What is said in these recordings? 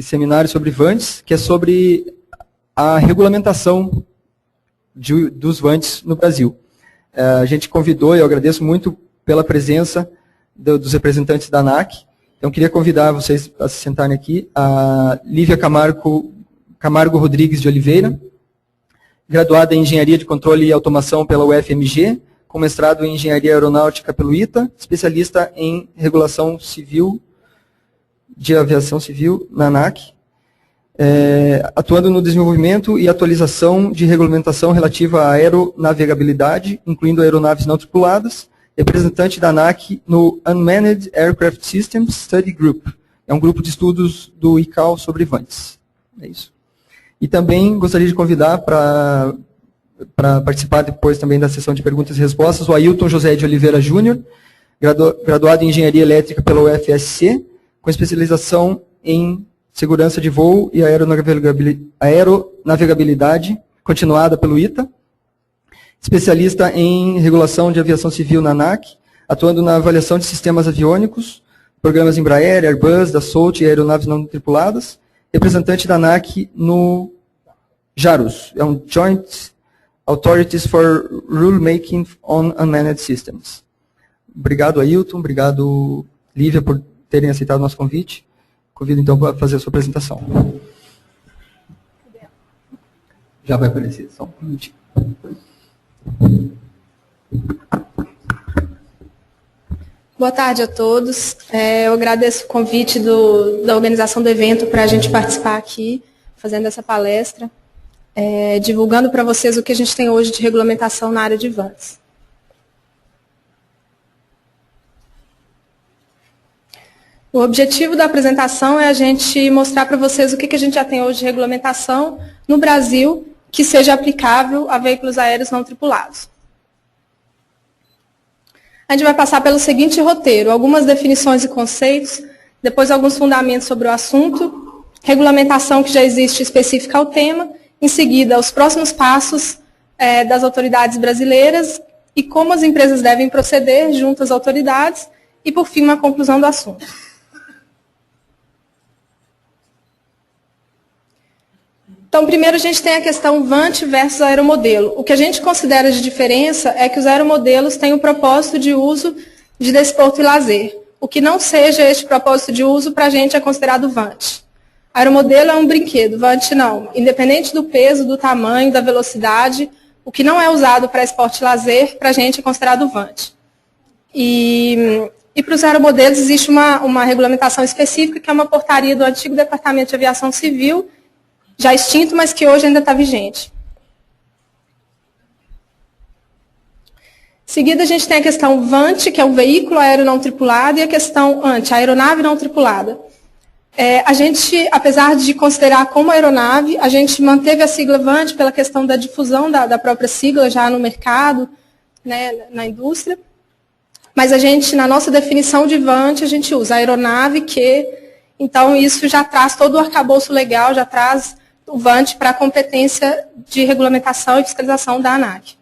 seminário sobre VANTs, que é sobre a regulamentação dos VANTs no Brasil. A gente convidou, e eu agradeço muito pela presença dos representantes da ANAC. Então, queria convidar vocês a se sentarem aqui, a Lívia Camargo Rodrigues de Oliveira, graduada em Engenharia de Controle e Automação pela UFMG, com mestrado em Engenharia Aeronáutica pelo ITA, especialista em Regulação Civil de Aviação Civil na ANAC, atuando no desenvolvimento e atualização de regulamentação relativa à aeronavegabilidade, incluindo aeronaves não tripuladas, representante da ANAC no Unmanned Aircraft Systems Study Group. É um grupo de estudos do ICAO sobre VANTs. É isso. E também gostaria de convidar para participar depois também da sessão de perguntas e respostas o Ailton José de Oliveira Júnior, graduado em Engenharia Elétrica pela UFSC, com especialização em segurança de voo e aeronavegabilidade, continuada pelo ITA, especialista em regulação de aviação civil na ANAC, atuando na avaliação de sistemas aviônicos, programas Embraer, Airbus, Dassault e aeronaves não tripuladas, representante da ANAC no JARUS, é um Joint Authorities for Rulemaking on Unmanned Systems. Obrigado, Ailton, obrigado, Lívia, por terem aceitado o nosso convite. Convido, então, para fazer a sua apresentação. Já vai aparecer, só um minutinho. Boa tarde a todos. Eu agradeço o convite da organização do evento para a gente participar aqui, fazendo essa palestra, divulgando para vocês o que a gente tem hoje de regulamentação na área de VANTs. O objetivo da apresentação é a gente mostrar para vocês o que a gente já tem hoje de regulamentação no Brasil que seja aplicável a veículos aéreos não tripulados. A gente vai passar pelo seguinte roteiro: algumas definições e conceitos, depois alguns fundamentos sobre o assunto, regulamentação que já existe específica ao tema, em seguida os próximos passos das autoridades brasileiras e como as empresas devem proceder junto às autoridades e, por fim, uma conclusão do assunto. Então, primeiro a gente tem a questão VANT versus aeromodelo. O que a gente considera de diferença é que os aeromodelos têm o propósito de uso de desporto e lazer. O que não seja este propósito de uso, para a gente, é considerado VANT. Aeromodelo é um brinquedo, VANT não. Independente do peso, do tamanho, da velocidade, o que não é usado para esporte e lazer, para a gente, é considerado VANT. E para os aeromodelos existe uma regulamentação específica, que é uma portaria do antigo Departamento de Aviação Civil, já extinto, mas que hoje ainda está vigente. Em seguida, a gente tem a questão VANT, que é um veículo aéreo não tripulado, e a questão ANT, a aeronave não tripulada. A gente, apesar de considerar como aeronave, a gente manteve a sigla VANT pela questão da difusão da própria sigla já no mercado, né, na indústria. Mas a gente, na nossa definição de VANT, a gente usa aeronave que, então isso já traz todo o arcabouço legal, já traz o VANT para a competência de regulamentação e fiscalização da ANAC.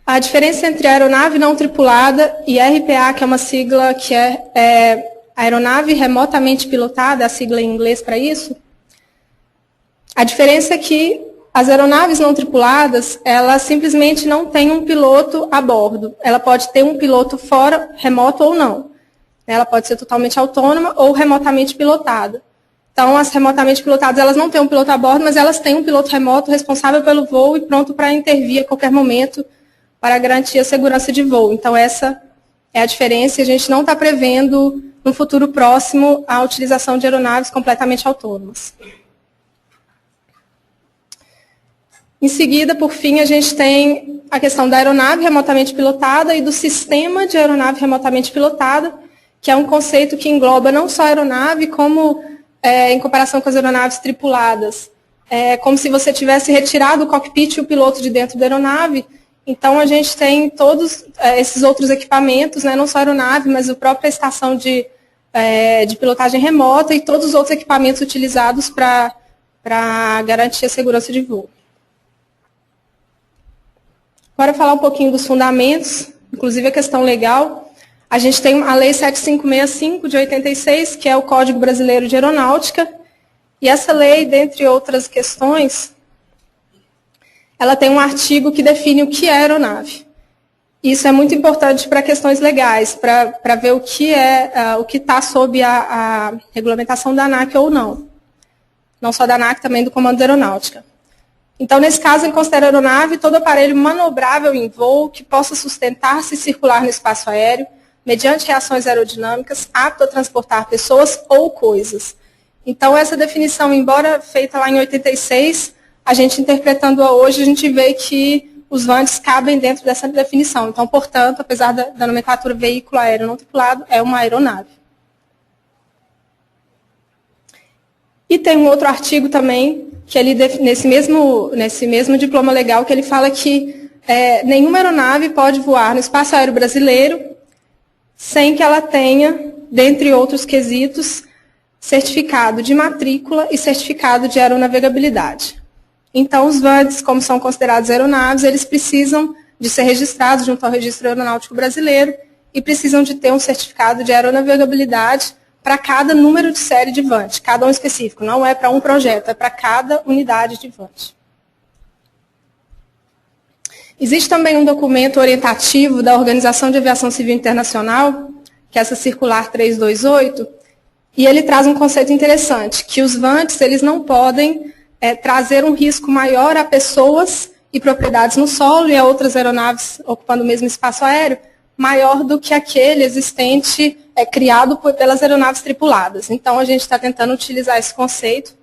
A diferença entre aeronave não tripulada e RPA, que é uma sigla que é aeronave remotamente pilotada, a sigla em inglês para isso, a diferença é que as aeronaves não tripuladas, elas simplesmente não têm um piloto a bordo. Ela pode ter um piloto fora, remoto ou não. Ela pode ser totalmente autônoma ou remotamente pilotada. Então, as remotamente pilotadas, elas não têm um piloto a bordo, mas elas têm um piloto remoto responsável pelo voo e pronto para intervir a qualquer momento para garantir a segurança de voo. Então, essa é a diferença, e a gente não está prevendo, no futuro próximo, a utilização de aeronaves completamente autônomas. Em seguida, por fim, a gente tem a questão da aeronave remotamente pilotada e do sistema de aeronave remotamente pilotada, que é um conceito que engloba não só a aeronave, como, em comparação com as aeronaves tripuladas, como se você tivesse retirado o cockpit e o piloto de dentro da aeronave. Então, a gente tem todos esses outros equipamentos, né, não só a aeronave, mas a própria estação de pilotagem remota e todos os outros equipamentos utilizados para garantir a segurança de voo. Agora, falar um pouquinho dos fundamentos, inclusive a questão legal. A gente tem a Lei 7565, de 86, que é o Código Brasileiro de Aeronáutica, e essa lei, dentre outras questões, ela tem um artigo que define o que é aeronave. Isso é muito importante para questões legais, para ver o que está sob a regulamentação da ANAC ou não. Não só da ANAC, também do Comando de Aeronáutica. Então, nesse caso, ele considera aeronave todo aparelho manobrável em voo que possa sustentar-se e circular no espaço aéreo, mediante reações aerodinâmicas, apto a transportar pessoas ou coisas. Então, essa definição, embora feita lá em 86, a gente interpretando-a hoje, a gente vê que os VANTs cabem dentro dessa definição. Então, portanto, apesar da nomenclatura veículo aéreo não tripulado, é uma aeronave. E tem um outro artigo também, que ele, nesse mesmo diploma legal, que ele fala que nenhuma aeronave pode voar no espaço aéreo brasileiro sem que ela tenha, dentre outros quesitos, certificado de matrícula e certificado de aeronavegabilidade. Então, os VANTs, como são considerados aeronaves, eles precisam de ser registrados junto ao Registro Aeronáutico Brasileiro e precisam de ter um certificado de aeronavegabilidade para cada número de série de VANT, cada um específico. Não é para um projeto, é para cada unidade de VANT. Existe também um documento orientativo da Organização de Aviação Civil Internacional, que é essa Circular 328, e ele traz um conceito interessante, que os VANTs eles não podem trazer um risco maior a pessoas e propriedades no solo e a outras aeronaves ocupando o mesmo espaço aéreo, maior do que aquele existente criado pelas aeronaves tripuladas. Então, a gente está tentando utilizar esse conceito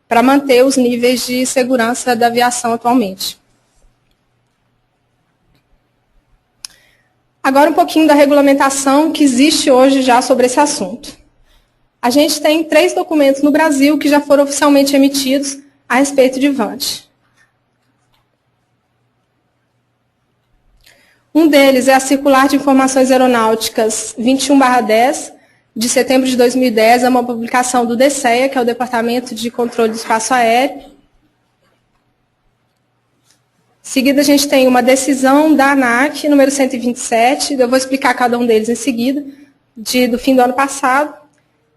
para manter os níveis de segurança da aviação atualmente. Agora, um pouquinho da regulamentação que existe hoje já sobre esse assunto. A gente tem 3 documentos no Brasil que já foram oficialmente emitidos a respeito de VANT. Um deles é a Circular de Informações Aeronáuticas 21/10, de setembro de 2010, é uma publicação do DCEA, que é o Departamento de Controle do Espaço Aéreo. Em seguida, a gente tem uma decisão da ANAC, número 127, eu vou explicar cada um deles em seguida, do fim do ano passado.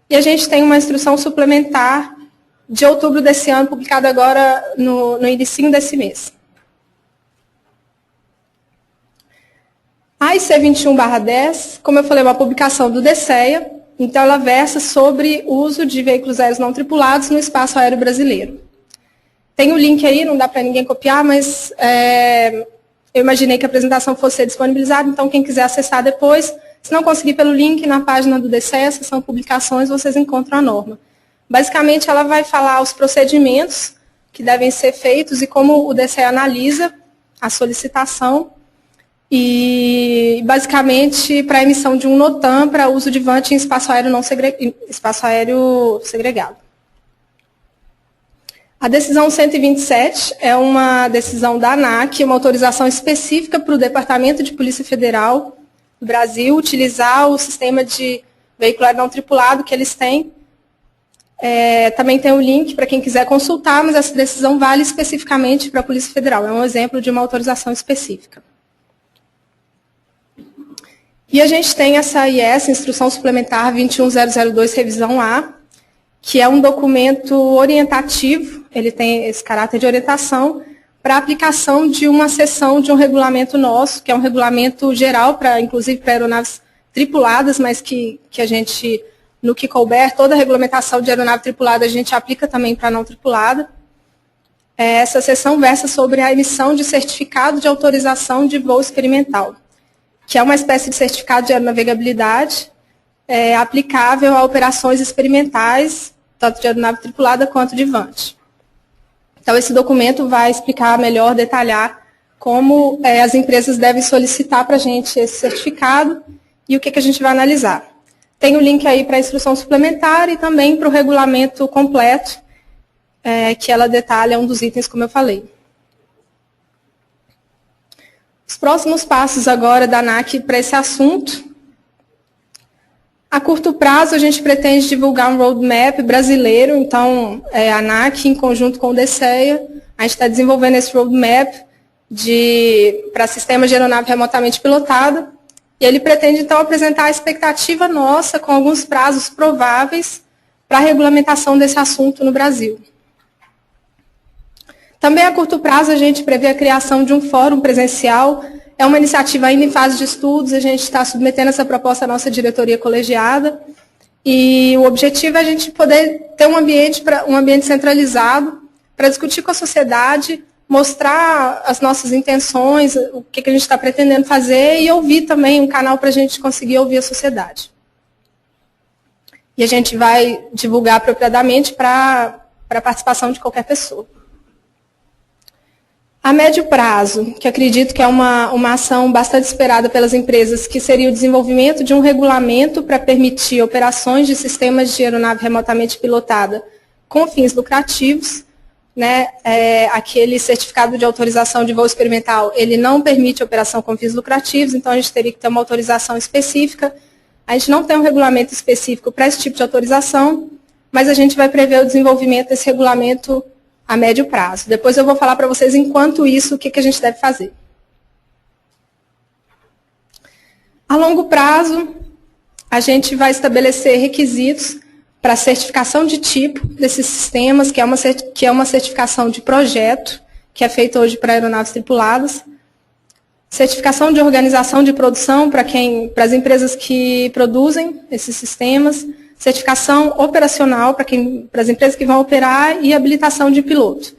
E a gente tem uma instrução suplementar de outubro desse ano, publicada agora no início desse mês. A IC 21/10, como eu falei, é uma publicação do DCEA, então ela versa sobre o uso de veículos aéreos não tripulados no espaço aéreo brasileiro. Tem o link aí, não dá para ninguém copiar, mas eu imaginei que a apresentação fosse disponibilizada, então quem quiser acessar depois, se não conseguir pelo link na página do DCEA, seção publicações, vocês encontram a norma. Basicamente, ela vai falar os procedimentos que devem ser feitos e como o DCEA analisa a solicitação e, basicamente, para a emissão de um NOTAM para uso de VANT em espaço aéreo segregado. A decisão 127 é uma decisão da ANAC, uma autorização específica para o Departamento de Polícia Federal do Brasil utilizar o sistema de veículo aéreo não tripulado que eles têm. Também tem o link para quem quiser consultar, mas essa decisão vale especificamente para a Polícia Federal. É um exemplo de uma autorização específica. E a gente tem essa IS, Instrução Suplementar 21002, Revisão A, que é um documento orientativo, ele tem esse caráter de orientação, para a aplicação de uma seção de um regulamento nosso, que é um regulamento geral, inclusive para aeronaves tripuladas, mas que a gente, no que couber, toda a regulamentação de aeronave tripulada a gente aplica também para não tripulada. Essa seção versa sobre a emissão de certificado de autorização de voo experimental, que é uma espécie de certificado de aeronavegabilidade aplicável a operações experimentais, tanto de aeronave tripulada quanto de VANT. Então, esse documento vai explicar melhor, detalhar como as empresas devem solicitar para a gente esse certificado e o que a gente vai analisar. Tem o link aí para a instrução suplementar e também para o regulamento completo, que ela detalha um dos itens, como eu falei. Os próximos passos agora da ANAC para esse assunto. A curto prazo, a gente pretende divulgar um roadmap brasileiro, então, a ANAC, em conjunto com o DCEA, a gente está desenvolvendo esse roadmap para sistemas de aeronave remotamente pilotada, E ele pretende, então, apresentar a expectativa nossa com alguns prazos prováveis para a regulamentação desse assunto no Brasil. Também a curto prazo a gente prevê a criação de um fórum presencial. É uma iniciativa ainda em fase de estudos, a gente está submetendo essa proposta à nossa diretoria colegiada. E o objetivo é a gente poder ter um ambiente centralizado para discutir com a sociedade, mostrar as nossas intenções, o que a gente está pretendendo fazer e ouvir também um canal para a gente conseguir ouvir a sociedade. E a gente vai divulgar apropriadamente para a participação de qualquer pessoa. A médio prazo, que acredito que é uma ação bastante esperada pelas empresas, que seria o desenvolvimento de um regulamento para permitir operações de sistemas de aeronave remotamente pilotada com fins lucrativos. Né, aquele certificado de autorização de voo experimental, ele não permite operação com fins lucrativos, então a gente teria que ter uma autorização específica. A gente não tem um regulamento específico para esse tipo de autorização, mas a gente vai prever o desenvolvimento desse regulamento a médio prazo. Depois eu vou falar para vocês, enquanto isso, o que a gente deve fazer. A longo prazo, a gente vai estabelecer requisitos para a certificação de tipo desses sistemas, que é uma certificação de projeto, que é feita hoje para aeronaves tripuladas. Certificação de organização de produção para as empresas que produzem esses sistemas. Certificação operacional para as empresas que vão operar e habilitação de piloto.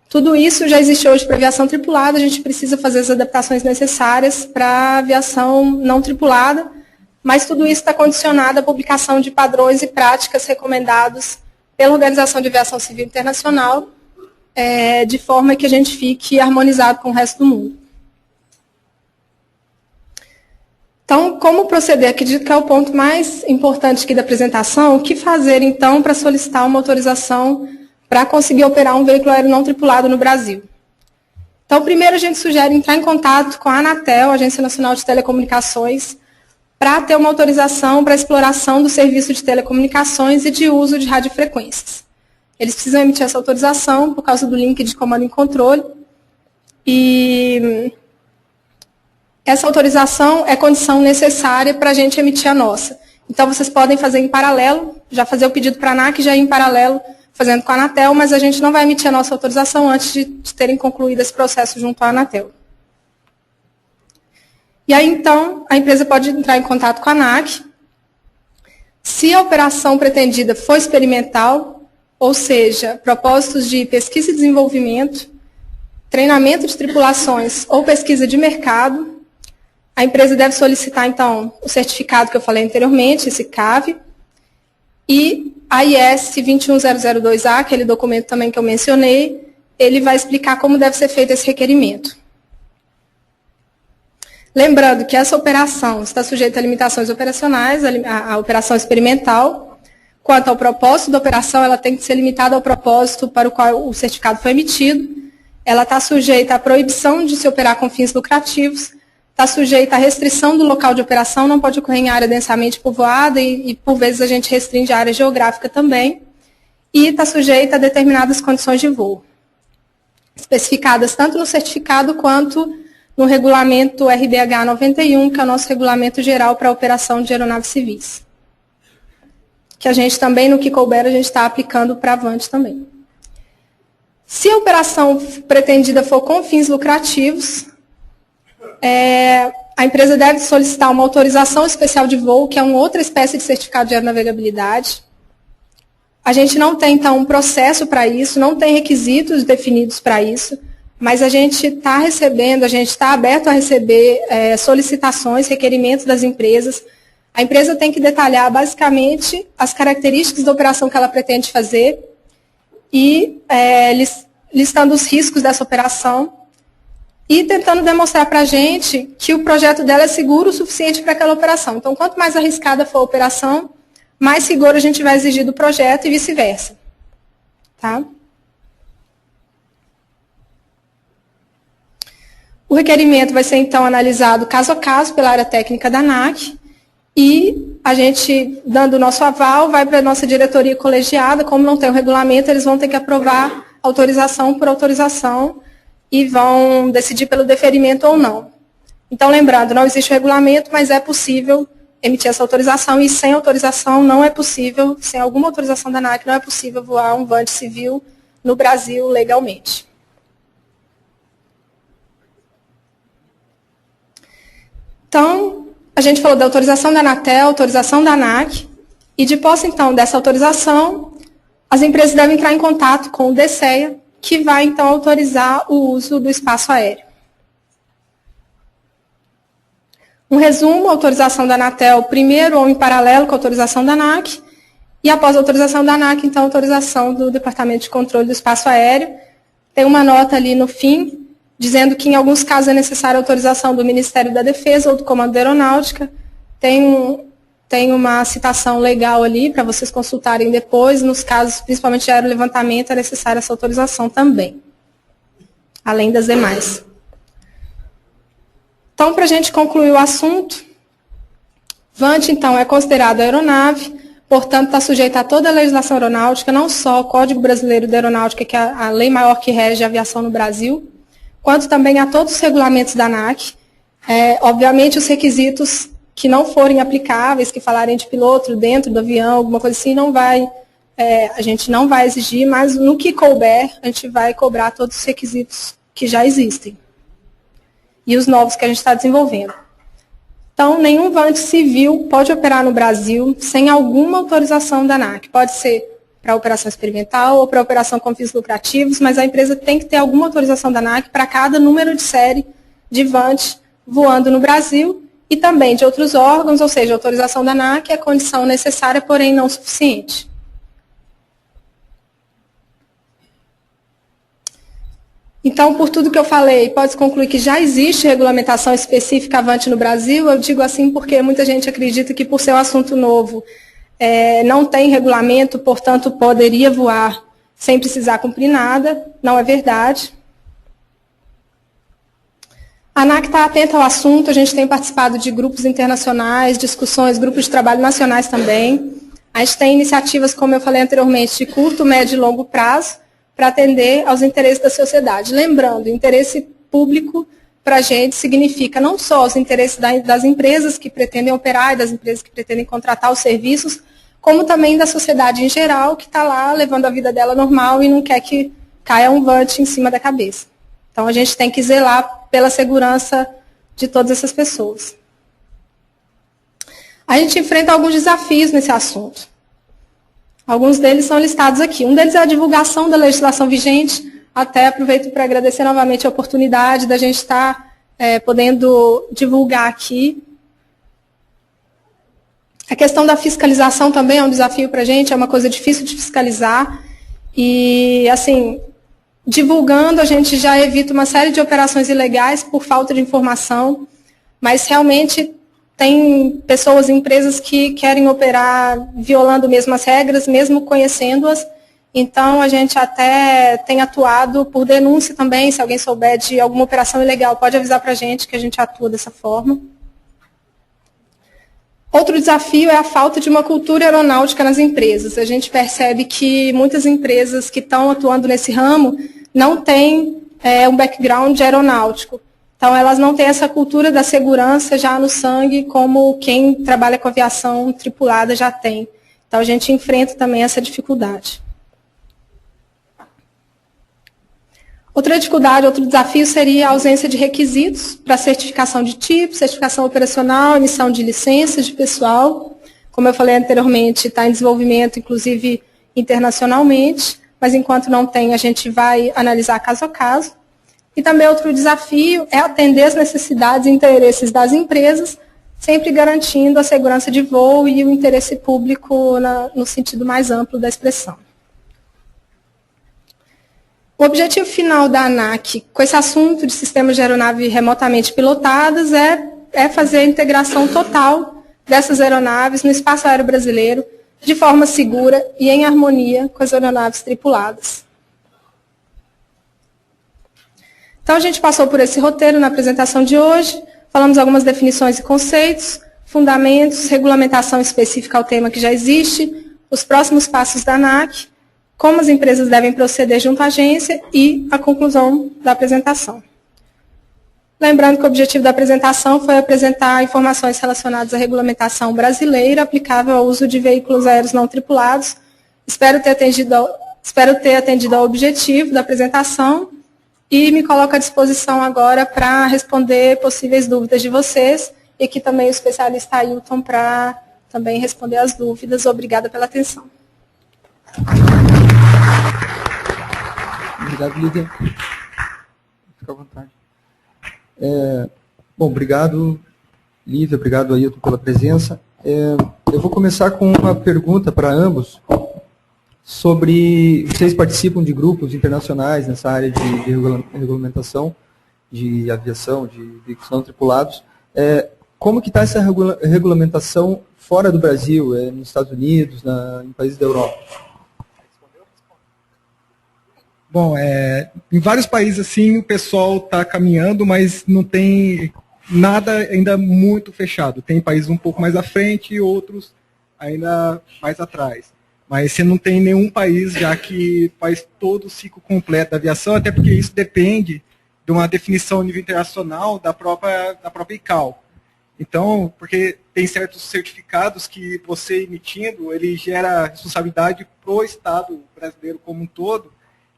Tudo isso já existe hoje para aviação tripulada, a gente precisa fazer as adaptações necessárias para a aviação não tripulada, mas tudo isso está condicionado à publicação de padrões e práticas recomendados pela Organização de Aviação Civil Internacional, de forma que a gente fique harmonizado com o resto do mundo. Então, como proceder? Acredito que é o ponto mais importante aqui da apresentação. O que fazer, então, para solicitar uma autorização para conseguir operar um veículo aéreo não tripulado no Brasil? Então, primeiro a gente sugere entrar em contato com a Anatel, Agência Nacional de Telecomunicações, para ter uma autorização para exploração do serviço de telecomunicações e de uso de radiofrequências. Eles precisam emitir essa autorização por causa do link de comando e controle. E essa autorização é condição necessária para a gente emitir a nossa. Então, vocês podem fazer em paralelo, já fazer o pedido para a ANAC, já ir em paralelo fazendo com a Anatel, mas a gente não vai emitir a nossa autorização antes de terem concluído esse processo junto à Anatel. E aí, então, a empresa pode entrar em contato com a ANAC. Se a operação pretendida for experimental, ou seja, propósitos de pesquisa e desenvolvimento, treinamento de tripulações ou pesquisa de mercado, a empresa deve solicitar, então, o certificado que eu falei anteriormente, esse CAV, e a IS 21002A, aquele documento também que eu mencionei, ele vai explicar como deve ser feito esse requerimento. Lembrando que essa operação está sujeita a limitações operacionais, a operação experimental. Quanto ao propósito da operação, ela tem que ser limitada ao propósito para o qual o certificado foi emitido. Ela está sujeita à proibição de se operar com fins lucrativos, está sujeita à restrição do local de operação, não pode ocorrer em área densamente povoada e por vezes, a gente restringe a área geográfica também. E está sujeita a determinadas condições de voo, especificadas tanto no certificado quanto no regulamento RBH 91, que é o nosso regulamento geral para a operação de aeronaves civis. Que a gente também, no que couber, a gente está aplicando para a Avante também. Se a operação pretendida for com fins lucrativos, a empresa deve solicitar uma autorização especial de voo, que é uma outra espécie de certificado de aeronavegabilidade. A gente não tem, então, um processo para isso, não tem requisitos definidos para isso, mas a gente está recebendo, a gente está aberto a receber solicitações, requerimentos das empresas. A empresa tem que detalhar, basicamente, as características da operação que ela pretende fazer e listando os riscos dessa operação e tentando demonstrar para a gente que o projeto dela é seguro o suficiente para aquela operação. Então, quanto mais arriscada for a operação, mais seguro a gente vai exigir do projeto e vice-versa. Tá? O requerimento vai ser, então, analisado caso a caso pela área técnica da ANAC e a gente, dando o nosso aval, vai para a nossa diretoria colegiada. Como não tem o regulamento, eles vão ter que aprovar autorização por autorização e vão decidir pelo deferimento ou não. Então, lembrando, não existe regulamento, mas é possível emitir essa autorização, e sem autorização não é possível, sem alguma autorização da ANAC, não é possível voar um vante civil no Brasil legalmente. Então, a gente falou da autorização da Anatel, autorização da ANAC, e de posse, então, dessa autorização, as empresas devem entrar em contato com o DCEA, que vai, então, autorizar o uso do espaço aéreo. Um resumo, a autorização da Anatel primeiro ou em paralelo com a autorização da ANAC, e após a autorização da ANAC, então, a autorização do Departamento de Controle do Espaço Aéreo. Tem uma nota ali no fim, dizendo que em alguns casos é necessária a autorização do Ministério da Defesa ou do Comando da Aeronáutica. Tem uma citação legal ali para vocês consultarem depois. Nos casos, principalmente de aerolevantamento, é necessária essa autorização também, além das demais. Então, para a gente concluir o assunto, vante, então, é considerado aeronave, portanto, está sujeita a toda a legislação aeronáutica, não só o Código Brasileiro de Aeronáutica, que é a lei maior que rege a aviação no Brasil, quanto também a todos os regulamentos da ANAC. Obviamente, os requisitos que não forem aplicáveis, que falarem de piloto dentro do avião, alguma coisa assim, a gente não vai exigir, mas no que couber, a gente vai cobrar todos os requisitos que já existem e os novos que a gente está desenvolvendo. Então, nenhum vante civil pode operar no Brasil sem alguma autorização da ANAC. Pode ser para operação experimental ou para operação com fins lucrativos, mas a empresa tem que ter alguma autorização da ANAC para cada número de série de vante voando no Brasil e também de outros órgãos, ou seja, a autorização da ANAC é a condição necessária, porém não suficiente. Então, por tudo que eu falei, pode-se concluir que já existe regulamentação específica avante no Brasil. Eu digo assim porque muita gente acredita que, por ser um assunto novo, não tem regulamento, portanto, poderia voar sem precisar cumprir nada. Não é verdade. A ANAC está atenta ao assunto, a gente tem participado de grupos internacionais, discussões, grupos de trabalho nacionais também. A gente tem iniciativas, como eu falei anteriormente, de curto, médio e longo prazo, para atender aos interesses da sociedade. Lembrando, interesse público para a gente significa não só os interesses das empresas que pretendem operar e das empresas que pretendem contratar os serviços, como também da sociedade em geral, que está lá levando a vida dela normal e não quer que caia um vante em cima da cabeça. Então, a gente tem que zelar pela segurança de todas essas pessoas. A gente enfrenta alguns desafios nesse assunto. Alguns deles são listados aqui. Um deles é a divulgação da legislação vigente. Até aproveito para agradecer novamente a oportunidade da gente estar podendo divulgar aqui. A questão da fiscalização também é um desafio para a gente, é uma coisa difícil de fiscalizar. E, assim, divulgando, a gente já evita uma série de operações ilegais por falta de informação, mas realmente tem pessoas, empresas que querem operar violando mesmo as regras, mesmo conhecendo-as. Então, a gente até tem atuado por denúncia também. Se alguém souber de alguma operação ilegal, pode avisar para a gente que a gente atua dessa forma. Outro desafio é a falta de uma cultura aeronáutica nas empresas. A gente percebe que muitas empresas que estão atuando nesse ramo não têm um background aeronáutico. Então, elas não têm essa cultura da segurança já no sangue, como quem trabalha com aviação tripulada já tem. Então, a gente enfrenta também essa dificuldade. Outra dificuldade, outro desafio seria a ausência de requisitos para certificação de tipo, certificação operacional, emissão de licenças de pessoal. Como eu falei anteriormente, está em desenvolvimento, inclusive internacionalmente, mas enquanto não tem, a gente vai analisar caso a caso. E também outro desafio é atender as necessidades e interesses das empresas, sempre garantindo a segurança de voo e o interesse público no sentido mais amplo da expressão. O objetivo final da ANAC com esse assunto de sistemas de aeronave remotamente pilotadas é fazer a integração total dessas aeronaves no espaço aéreo brasileiro de forma segura e em harmonia com as aeronaves tripuladas. Então, a gente passou por esse roteiro na apresentação de hoje, falamos algumas definições e conceitos, fundamentos, regulamentação específica ao tema que já existe, os próximos passos da ANAC, como as empresas devem proceder junto à agência e a conclusão da apresentação. Lembrando que o objetivo da apresentação foi apresentar informações relacionadas à regulamentação brasileira aplicável ao uso de veículos aéreos não tripulados. Espero ter atendido ao objetivo da apresentação e me coloco à disposição agora para responder possíveis dúvidas de vocês e aqui também o especialista Ailton para também responder as dúvidas. Obrigada pela atenção. Obrigado, Lídia. Fica à vontade. Bom, obrigado, Lívia, obrigado, Ailton, pela presença. Eu vou começar com uma pergunta para ambos sobre, vocês participam de grupos internacionais nessa área de regulamentação de aviação, de veículos não tripulados. Como que está essa regulamentação fora do Brasil, nos Estados Unidos, em países da Europa? Bom, em vários países assim o pessoal está caminhando, mas não tem nada ainda muito fechado. Tem países um pouco mais à frente e outros ainda mais atrás. Mas você não tem nenhum país já que faz todo o ciclo completo da aviação, até porque isso depende de uma definição a nível internacional da própria ICAO. Então, porque tem certos certificados que você emitindo, ele gera responsabilidade para o Estado brasileiro como um todo,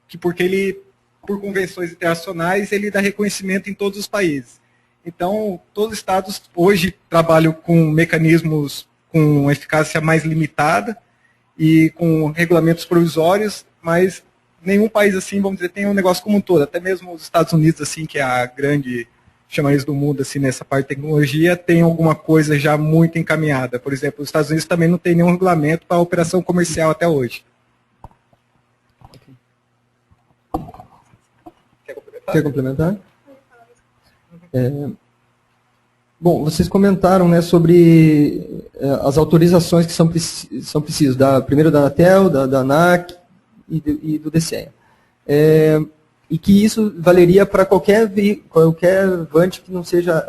que porque ele, por convenções internacionais, ele dá reconhecimento em todos os países. Então, todos os estados hoje trabalham com mecanismos com eficácia mais limitada e com regulamentos provisórios, mas nenhum país assim, vamos dizer, tem um negócio como um todo. Até mesmo os Estados Unidos, assim, que é a grande chamariz do mundo assim, nessa parte de tecnologia, tem alguma coisa já muito encaminhada. Por exemplo, os Estados Unidos também não tem nenhum regulamento para a operação comercial até hoje. Quer complementar? Bom, vocês comentaram, né, sobre as autorizações que são precisas, primeiro da Anatel, da ANAC e do DCEA. E que isso valeria para qualquer VANT que não seja,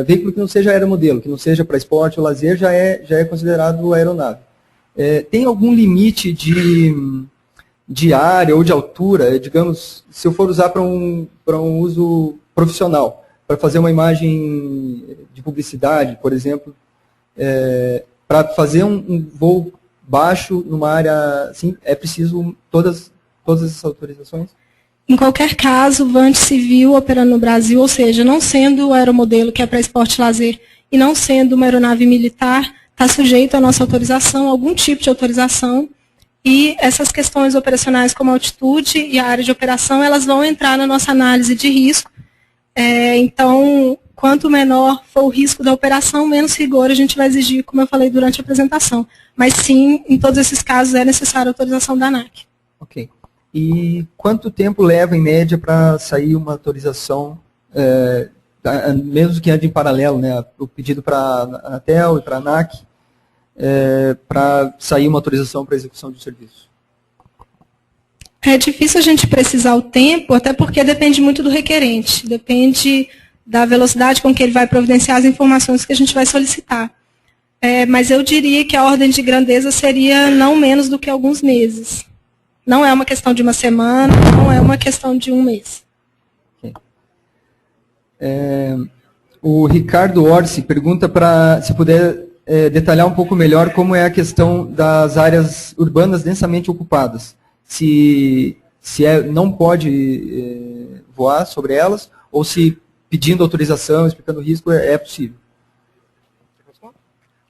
veículo que não seja aeromodelo, que não seja para esporte ou lazer, já é considerado aeronave. Tem algum limite de área ou de altura, digamos, se eu for usar para um uso profissional, para fazer uma imagem de publicidade, por exemplo, para fazer um voo baixo numa área assim, é preciso todas essas autorizações? Em qualquer caso, VANT civil operando no Brasil, ou seja, não sendo o aeromodelo que é para esporte e lazer e não sendo uma aeronave militar, está sujeito à nossa autorização, algum tipo de autorização. E essas questões operacionais como a altitude e a área de operação, elas vão entrar na nossa análise de risco. Então, quanto menor for o risco da operação, menos rigor a gente vai exigir, como eu falei durante a apresentação. Mas sim, em todos esses casos, é necessária a autorização da ANAC. Ok. E quanto tempo leva, em média, para sair uma autorização, mesmo que ande em paralelo, né, o pedido para a Anatel e para a ANAC, para sair uma autorização para execução de serviço? É difícil a gente precisar o tempo, até porque depende muito do requerente, depende da velocidade com que ele vai providenciar as informações que a gente vai solicitar. Mas eu diria que a ordem de grandeza seria não menos do que alguns meses. Não é uma questão de uma semana, não é uma questão de um mês. Okay. O Ricardo Orsi pergunta se puder detalhar um pouco melhor como é a questão das áreas urbanas densamente ocupadas. Se não pode voar sobre elas, ou se pedindo autorização, explicando o risco, é possível.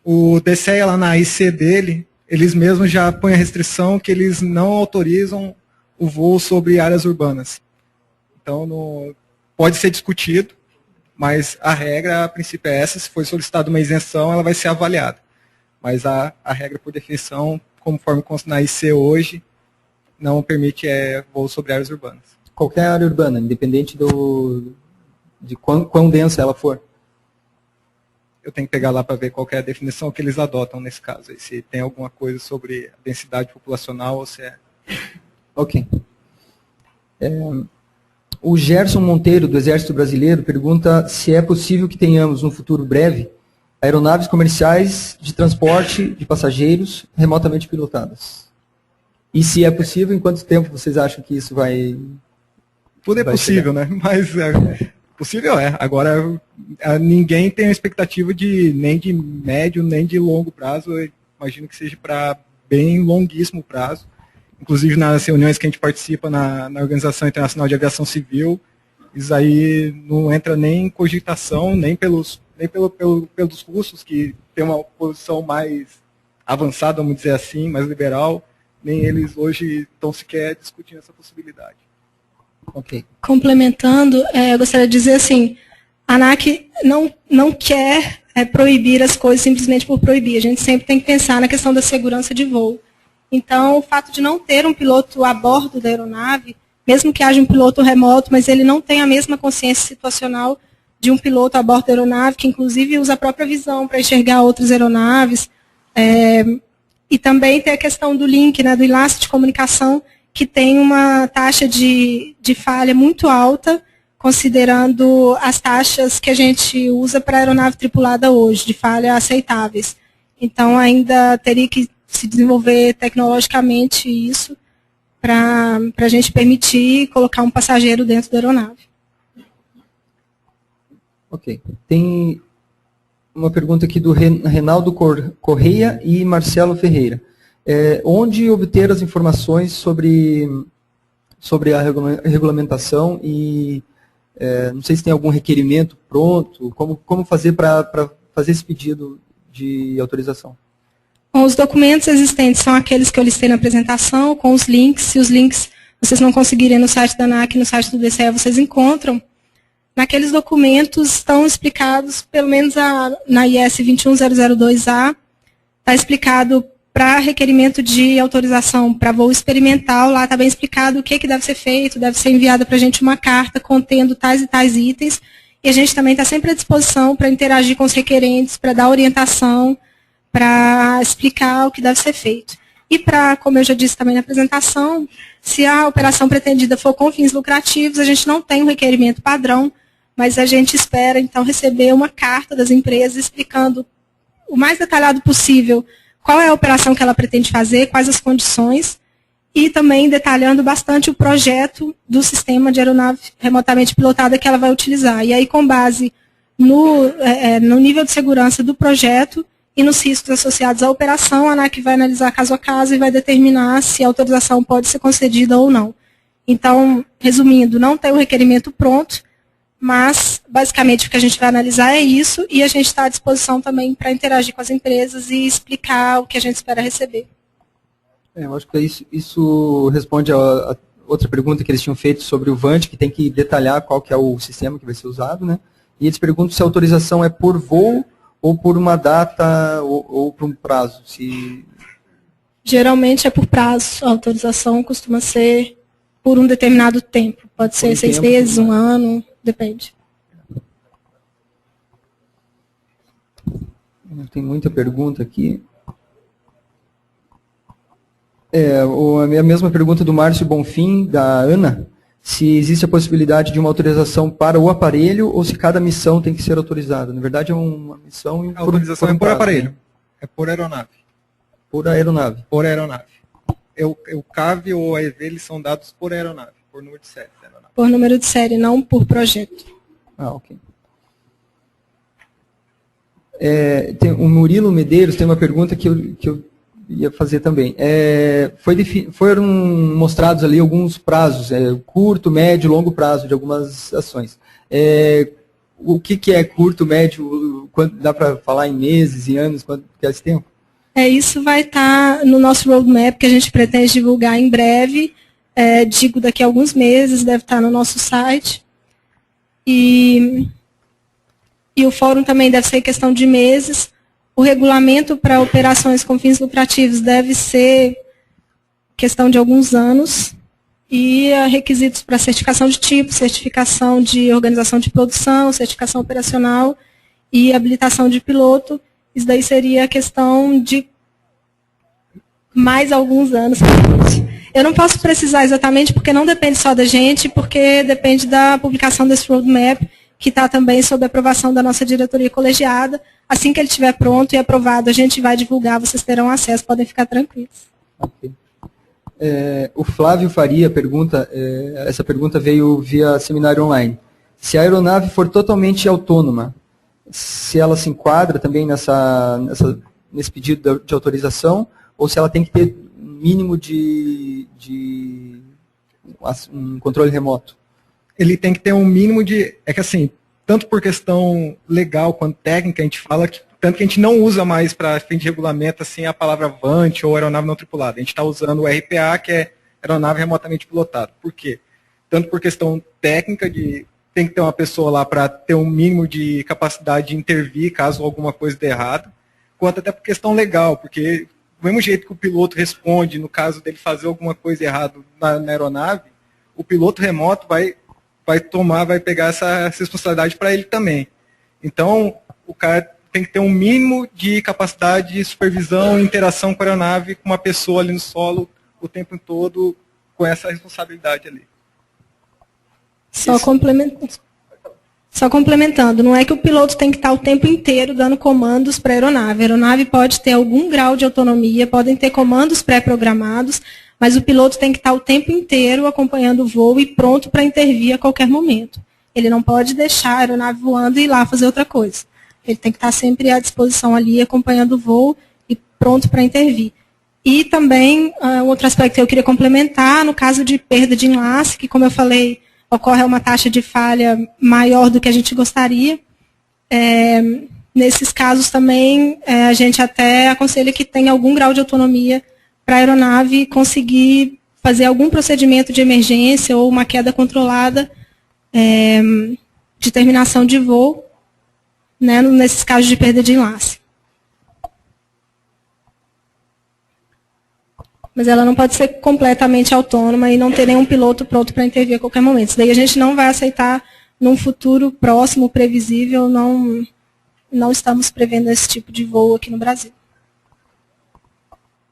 O DCEA lá na IC dele, eles mesmos já põem a restrição que eles não autorizam o voo sobre áreas urbanas. Então, pode ser discutido, mas a regra, a princípio, é essa. Se for solicitada uma isenção, ela vai ser avaliada. Mas a regra, por definição, conforme consta na IC hoje, não permite voo sobre áreas urbanas. Qualquer área urbana, independente de quão densa ela for? Eu tenho que pegar lá para ver qual é a definição que eles adotam nesse caso. Se tem alguma coisa sobre a densidade populacional ou se é... Ok. O Gerson Monteiro, do Exército Brasileiro, pergunta se é possível que tenhamos, no futuro breve, aeronaves comerciais de transporte de passageiros remotamente pilotadas. E se é possível, em quanto tempo vocês acham que isso vai Tudo é possível, né? Mas possível é. Agora, ninguém tem a expectativa nem de médio, nem de longo prazo. Eu imagino que seja para bem longuíssimo prazo. Inclusive, nas reuniões que a gente participa na Organização Internacional de Aviação Civil, isso aí não entra nem em cogitação, nem pelos russos, que tem uma posição mais avançada, vamos dizer assim, mais liberal, nem eles hoje estão sequer discutindo essa possibilidade. Ok. Complementando, eu gostaria de dizer assim, a ANAC não quer proibir as coisas simplesmente por proibir. A gente sempre tem que pensar na questão da segurança de voo. Então, o fato de não ter um piloto a bordo da aeronave, mesmo que haja um piloto remoto, mas ele não tem a mesma consciência situacional de um piloto a bordo da aeronave, que inclusive usa a própria visão para enxergar outras aeronaves. E também tem a questão do link, né, do enlace de comunicação, que tem uma taxa de falha muito alta, considerando as taxas que a gente usa para a aeronave tripulada hoje, de falha aceitáveis. Então, ainda teria que se desenvolver tecnologicamente isso para a gente permitir colocar um passageiro dentro da aeronave. Ok. Tem uma pergunta aqui do Reinaldo Correia e Marcelo Ferreira. Onde obter as informações sobre a regulamentação e não sei se tem algum requerimento pronto, como fazer para fazer esse pedido de autorização? Bom, os documentos existentes são aqueles que eu listei na apresentação, com os links. Se os links vocês não conseguirem no site da ANAC, no site do DCE, vocês encontram. Naqueles documentos estão explicados, pelo menos na IS 21002A, está explicado para requerimento de autorização para voo experimental, lá está bem explicado o que deve ser feito, deve ser enviada para a gente uma carta contendo tais e tais itens, e a gente também está sempre à disposição para interagir com os requerentes, para dar orientação, para explicar o que deve ser feito. E para, como eu já disse também na apresentação, se a operação pretendida for com fins lucrativos, a gente não tem um requerimento padrão, mas a gente espera, então, receber uma carta das empresas explicando o mais detalhado possível qual é a operação que ela pretende fazer, quais as condições, e também detalhando bastante o projeto do sistema de aeronave remotamente pilotada que ela vai utilizar. E aí, com base no nível de segurança do projeto e nos riscos associados à operação, a ANAC vai analisar caso a caso e vai determinar se a autorização pode ser concedida ou não. Então, resumindo, não tem o requerimento pronto, mas, basicamente, o que a gente vai analisar é isso, e a gente está à disposição também para interagir com as empresas e explicar o que a gente espera receber. Eu acho que isso responde a outra pergunta que eles tinham feito sobre o VANT, que tem que detalhar qual que é o sistema que vai ser usado, né? E eles perguntam se a autorização é por voo ou por uma data ou por um prazo. Geralmente é por prazo. A autorização costuma ser por um determinado tempo. Pode ser 6 meses, um ano, depende. Tem muita pergunta aqui. A mesma pergunta do Márcio Bonfim, da Ana, se existe a possibilidade de uma autorização para o aparelho ou se cada missão tem que ser autorizada. Na verdade, é uma missão... A autorização é por aparelho, né? É por aeronave. Por aeronave. Por aeronave. O CAV ou a EV, eles são dados por aeronave, por número de série. Por número de série, não por projeto. Ok. O Murilo Medeiros tem uma pergunta que eu ia fazer também. Foram mostrados ali alguns prazos, curto, médio, longo prazo de algumas ações. O que é curto, médio, dá para falar em meses, em anos, quanto que é esse tempo? Isso vai estar no nosso roadmap, que a gente pretende divulgar em breve, digo daqui a alguns meses, deve estar no nosso site. E o fórum também deve ser questão de meses. O regulamento para operações com fins lucrativos deve ser questão de alguns anos. E requisitos para certificação de tipo, certificação de organização de produção, certificação operacional e habilitação de piloto. Isso daí seria a questão de mais alguns anos. Eu não posso precisar exatamente porque não depende só da gente, porque depende da publicação desse roadmap, que está também sob aprovação da nossa diretoria colegiada. Assim que ele estiver pronto e aprovado, a gente vai divulgar, vocês terão acesso, podem ficar tranquilos. Ok. O Flávio Faria pergunta, essa pergunta veio via seminário online. Se a aeronave for totalmente autônoma, se ela se enquadra também nesse pedido de autorização, ou se ela tem que ter um mínimo de um controle remoto? Ele tem que ter um mínimo de... É que assim, tanto por questão legal quanto técnica, a gente fala que tanto que a gente não usa mais para fim de regulamento assim, a palavra VANT ou aeronave não tripulada. A gente está usando o RPA, que é aeronave remotamente pilotada. Por quê? Tanto por questão técnica, tem que ter uma pessoa lá para ter um mínimo de capacidade de intervir caso alguma coisa dê errado, quanto até por questão legal, porque do mesmo jeito que o piloto responde no caso dele fazer alguma coisa errada na aeronave, o piloto remoto vai pegar essa responsabilidade para ele também. Então, o cara tem que ter um mínimo de capacidade de supervisão e interação com a aeronave, com uma pessoa ali no solo o tempo todo, com essa responsabilidade ali. Só complementando, não é que o piloto tem que estar o tempo inteiro dando comandos para a aeronave. A aeronave pode ter algum grau de autonomia, podem ter comandos pré-programados, mas o piloto tem que estar o tempo inteiro acompanhando o voo e pronto para intervir a qualquer momento. Ele não pode deixar a aeronave voando e ir lá fazer outra coisa. Ele tem que estar sempre à disposição ali, acompanhando o voo e pronto para intervir. E também, outro aspecto que eu queria complementar, no caso de perda de enlace, que como eu falei, ocorre uma taxa de falha maior do que a gente gostaria. Nesses casos também, a gente até aconselha que tenha algum grau de autonomia para a aeronave conseguir fazer algum procedimento de emergência ou uma queda controlada de terminação de voo, né, nesses casos de perda de enlace. Mas ela não pode ser completamente autônoma e não ter nenhum piloto pronto para intervir a qualquer momento. Isso daí a gente não vai aceitar num futuro próximo, previsível, não estamos prevendo esse tipo de voo aqui no Brasil.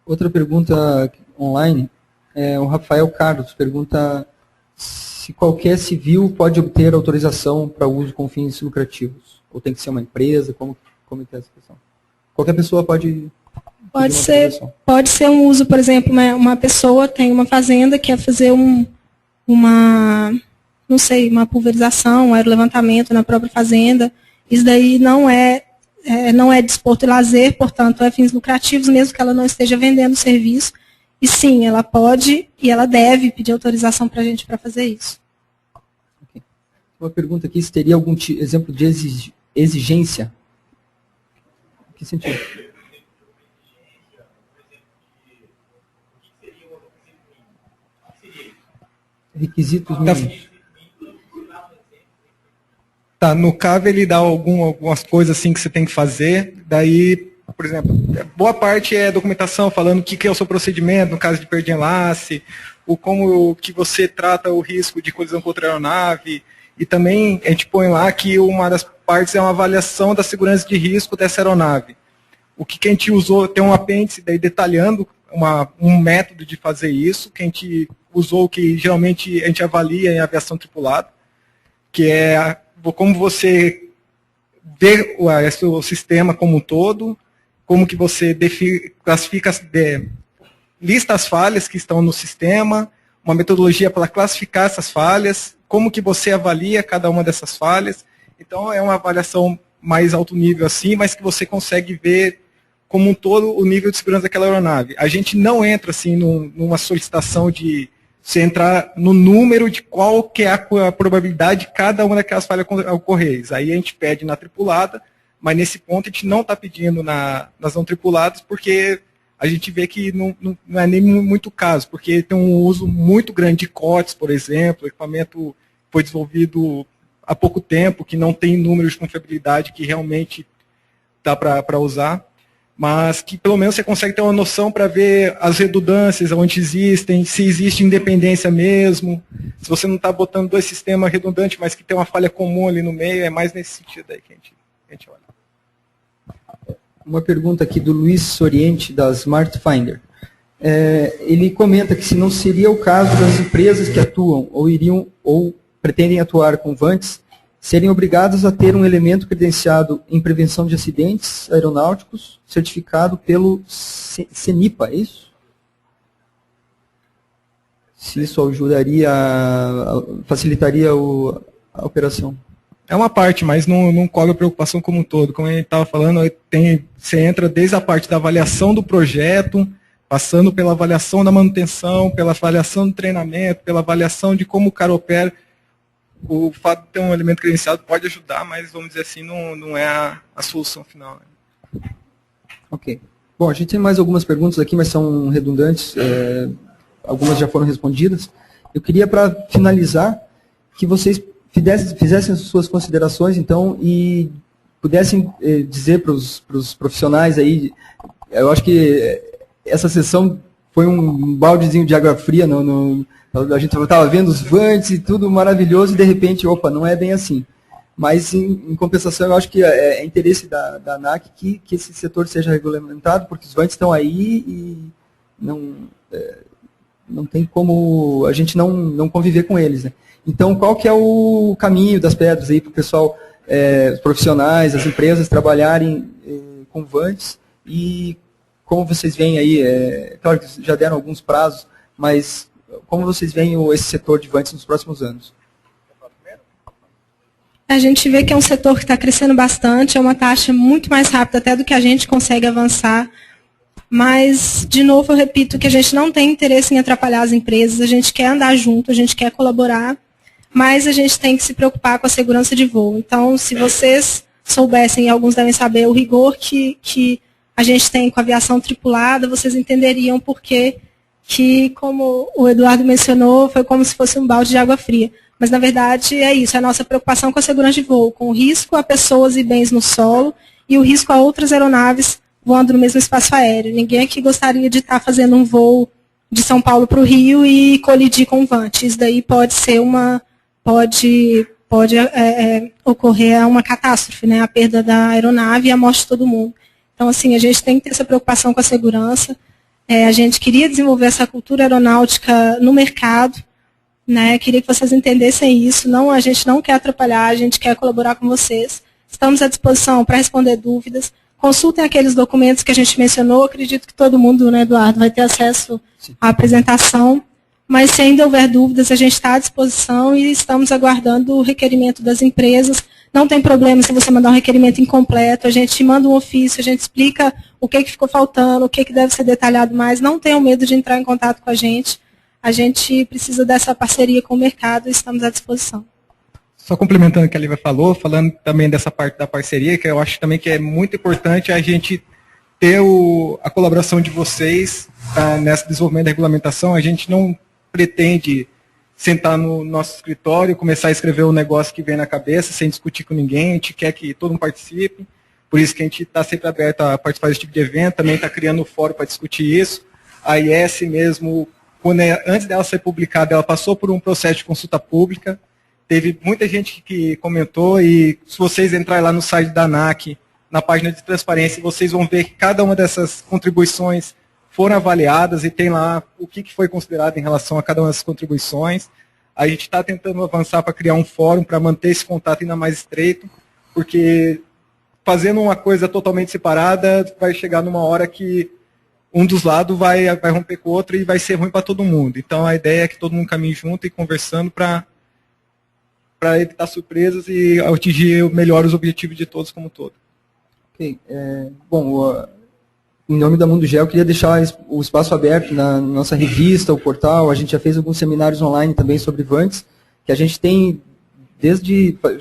Outra pergunta online, o Rafael Carlos pergunta se qualquer civil pode obter autorização para uso com fins lucrativos. Ou tem que ser uma empresa? Como é essa questão? Qualquer pessoa pode... Pode ser um uso, por exemplo, uma pessoa tem uma fazenda que quer fazer uma pulverização, um aerolevantamento na própria fazenda. Isso daí não é desporto e lazer, portanto, é fins lucrativos, mesmo que ela não esteja vendendo serviço. E sim, ela pode e ela deve pedir autorização para a gente para fazer isso. Okay. Uma pergunta aqui, se teria algum exemplo de exigência? Em que sentido? Requisitos mínimos. Tá, no CAV ele dá algumas coisas assim que você tem que fazer, daí, por exemplo, boa parte é documentação falando o que é o seu procedimento no caso de perder enlace, como que você trata o risco de colisão contra a aeronave, e também a gente põe lá que uma das partes é uma avaliação da segurança de risco dessa aeronave. O que a gente usou, tem um apêndice daí detalhando um método de fazer isso, que a gente usou, que geralmente a gente avalia em aviação tripulada, que é como você vê o sistema como um todo, como que você classifica, lista as falhas que estão no sistema, uma metodologia para classificar essas falhas, como que você avalia cada uma dessas falhas. Então é uma avaliação mais alto nível assim, mas que você consegue ver como um todo o nível de segurança daquela aeronave. A gente não entra assim numa solicitação de você entrar no número de qual que é a probabilidade de cada uma daquelas falhas ocorrer. Aí a gente pede na tripulada, mas nesse ponto a gente não está pedindo nas não tripuladas, porque a gente vê que não é nem muito caso, porque tem um uso muito grande de COTS, por exemplo, o equipamento foi desenvolvido há pouco tempo, que não tem números de confiabilidade que realmente dá para usar, mas que pelo menos você consegue ter uma noção para ver as redundâncias, onde existem, se existe independência mesmo, se você não está botando dois sistemas redundantes, mas que tem uma falha comum ali no meio, é mais nesse sentido aí que a gente olha. Uma pergunta aqui do Luiz Soriente, da Smart Finder. Ele comenta que se não seria o caso das empresas que atuam ou pretendem atuar com VANTs, serem obrigados a ter um elemento credenciado em prevenção de acidentes aeronáuticos, certificado pelo CENIPA, é isso? se isso ajudaria, facilitaria a operação. É uma parte, mas não cobre a preocupação como um todo. Como a gente estava falando, você entra desde a parte da avaliação do projeto, passando pela avaliação da manutenção, pela avaliação do treinamento, pela avaliação de como o cara opera. O fato de ter um elemento credenciado pode ajudar, mas, vamos dizer assim, não é a solução final. Né? Ok. Bom, a gente tem mais algumas perguntas aqui, mas são redundantes. Algumas já foram respondidas. Eu queria, para finalizar, que vocês fizessem as suas considerações, então, e pudessem dizer para os profissionais aí, eu acho que essa sessão foi um baldezinho de água fria, a gente estava vendo os vantes e tudo maravilhoso, e de repente, opa, não é bem assim. Mas, em compensação, eu acho que é interesse da ANAC que esse setor seja regulamentado, porque os vantes estão aí e não tem como a gente não conviver com eles, né? Então, qual que é o caminho das pedras aí para o pessoal, os profissionais, as empresas trabalharem com vantes, e como vocês veem aí, claro que já deram alguns prazos, mas como vocês veem esse setor de vantes nos próximos anos? A gente vê que é um setor que está crescendo bastante, é uma taxa muito mais rápida até do que a gente consegue avançar, mas, de novo, eu repito que a gente não tem interesse em atrapalhar as empresas, a gente quer andar junto, a gente quer colaborar, mas a gente tem que se preocupar com a segurança de voo. Então, se vocês soubessem, e alguns devem saber, o rigor que a gente tem com a aviação tripulada, vocês entenderiam por que, como o Eduardo mencionou, foi como se fosse um balde de água fria. Mas, na verdade, é isso, é a nossa preocupação com a segurança de voo, com o risco a pessoas e bens no solo e o risco a outras aeronaves voando no mesmo espaço aéreo. Ninguém aqui gostaria de estar fazendo um voo de São Paulo para o Rio e colidir com o vante. Isso daí pode ser pode ocorrer uma catástrofe, né? A perda da aeronave e a morte de todo mundo. Então, assim, a gente tem que ter essa preocupação com a segurança. A gente queria desenvolver essa cultura aeronáutica no mercado, né? Queria que vocês entendessem isso. A gente não quer atrapalhar, a gente quer colaborar com vocês. Estamos à disposição para responder dúvidas. Consultem aqueles documentos que a gente mencionou. Acredito que todo mundo, né, Eduardo, vai ter acesso à apresentação. Mas, se ainda houver dúvidas, a gente está à disposição e estamos aguardando o requerimento das empresas. Não tem problema se você mandar um requerimento incompleto, a gente manda um ofício, a gente explica o que ficou faltando, o que deve ser detalhado mais. Não tenham medo de entrar em contato com a gente. A gente precisa dessa parceria com o mercado e estamos à disposição. Só complementando o que a Lívia falou, falando também dessa parte da parceria, que eu acho também que é muito importante a gente ter a colaboração de vocês nesse desenvolvimento da regulamentação. A gente não pretende sentar no nosso escritório, começar a escrever o negócio que vem na cabeça, sem discutir com ninguém. A gente quer que todo mundo participe, por isso que a gente está sempre aberto a participar desse tipo de evento, também está criando um fórum para discutir isso. A IS mesmo, antes dela ser publicada, ela passou por um processo de consulta pública, teve muita gente que comentou, e se vocês entrarem lá no site da ANAC, na página de transparência, vocês vão ver que cada uma dessas contribuições foram avaliadas e tem lá o que foi considerado em relação a cada uma dessas contribuições. A gente está tentando avançar para criar um fórum para manter esse contato ainda mais estreito, porque fazendo uma coisa totalmente separada, vai chegar numa hora que um dos lados vai romper com o outro e vai ser ruim para todo mundo. Então a ideia é que todo mundo caminhe junto e conversando para evitar surpresas e atingir melhor os objetivos de todos como um todo. Ok. Bom, em nome da Mundo Geo, eu queria deixar o espaço aberto na nossa revista, o portal. A gente já fez alguns seminários online também sobre vantes, que a gente tem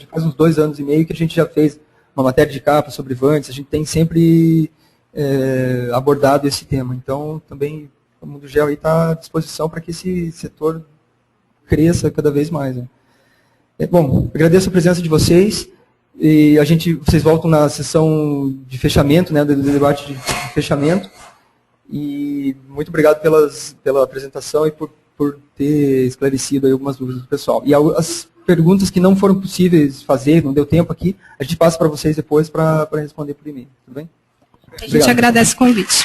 faz uns 2 anos e meio que a gente já fez uma matéria de capa sobre vantes. A gente tem sempre abordado esse tema. Então, também o Mundo Geo está à disposição para que esse setor cresça cada vez mais, né? Bom, agradeço a presença de vocês. E vocês voltam na sessão de fechamento, né, do debate de fechamento. E muito obrigado pela apresentação e por ter esclarecido aí algumas dúvidas do pessoal. E as perguntas que não foram possíveis fazer, não deu tempo aqui, a gente passa para vocês depois para responder por e-mail. Tudo bem? A gente agradece o convite.